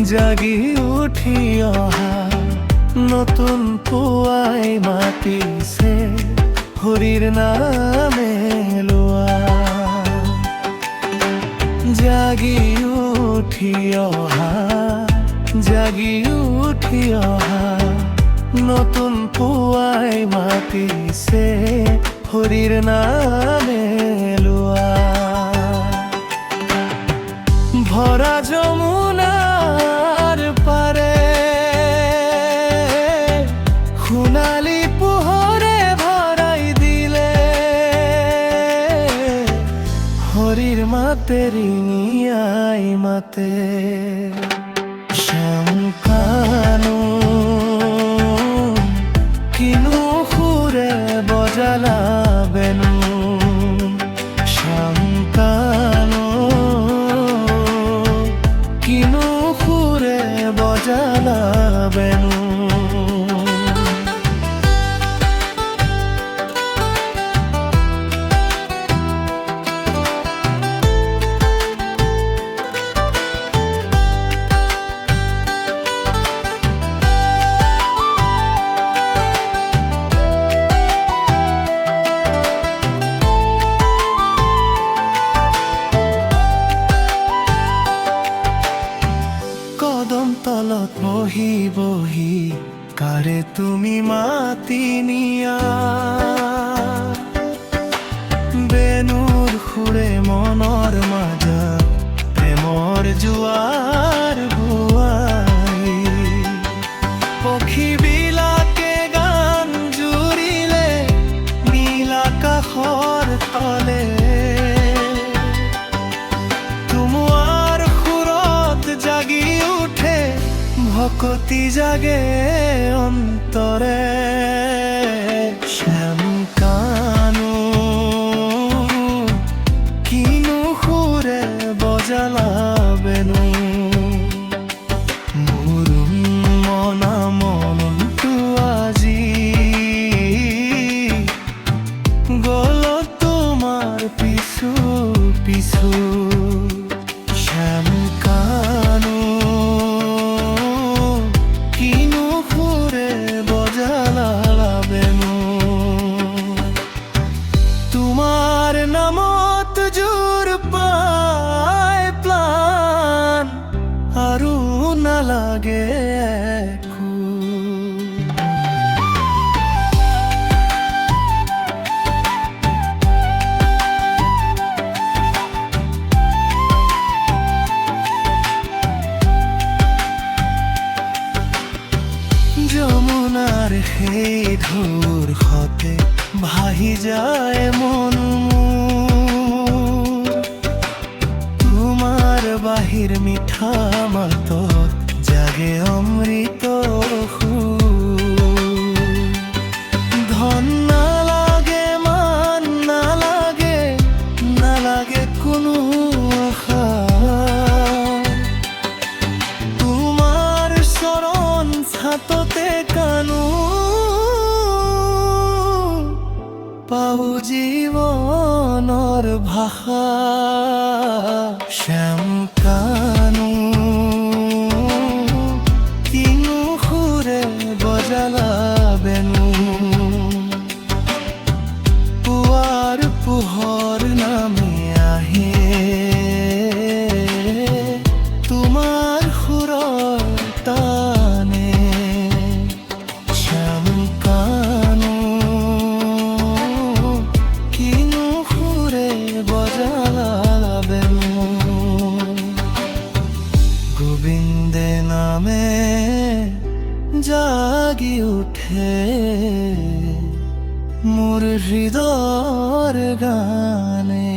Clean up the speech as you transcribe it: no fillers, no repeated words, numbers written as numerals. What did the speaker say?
জাগি উঠি অহা নতুন পুৱাই মাতিছে হৰিৰ নামে লোৱা। জাগি উঠি অহা নতুন পুৱাই মাতিছে হৰিৰ নামে লোৱা। ভৰা যমুনাৰ পাৰে সোণালী পোহৰে ভৰাই দিলে হৰিৰ মাতে ৰিঙিয়াই মাতে। শ্যাম কানু কিনো সুৰে বজালা বেনু। শ্যাম কানু কিনো সুৰে বজালা বেনু। কদম তলত বহি বহি কাৰে তুমি মাতি নিয়া। বেনুৰ সুৰে মনৰ মাজত প্ৰেমৰ জোৱাৰ বোৱাই। পক্ষীবিলাকে গান জুৰিলে নীল আকাশৰ তলে। জাগি উঠে ভকতি জাগে অন্তৰে। শ্যাম কানু কিনো সুৰে বজালা বেনু। মোৰ মনা মনটো আজি গ'ল তোমাৰ পিছু পিছু। শ্যাম কানু কিনো সুৰে বজালা বেনু। তোমাৰ নামত জোৰ পায় প্লান আৰু নালাগে একো। যমুনাৰ সেই ঢৌৰ সতে ভাহি যায় মন মোৰ। তোমাৰ বাহিৰ মিঠা মাতত জাগে অমৃত সুৰ। ধন নালাগে মান নালাগে নালাগে কোনো আশা। তোমাৰ চৰণ ছাততে কানু পাওঁ জীৱনৰ ভাষা। শ্যাম কানু কিনো সুৰে বজালা বেনু। পুৱাৰ পোহৰ নামি আহে তোমাৰ সুৰৰ টানে। শ্যাম কানু কিনো সুৰে বজালা বেনু। গোবিন্দে নামে জাগি উঠে মোৰ হৃদয়ৰ গানে।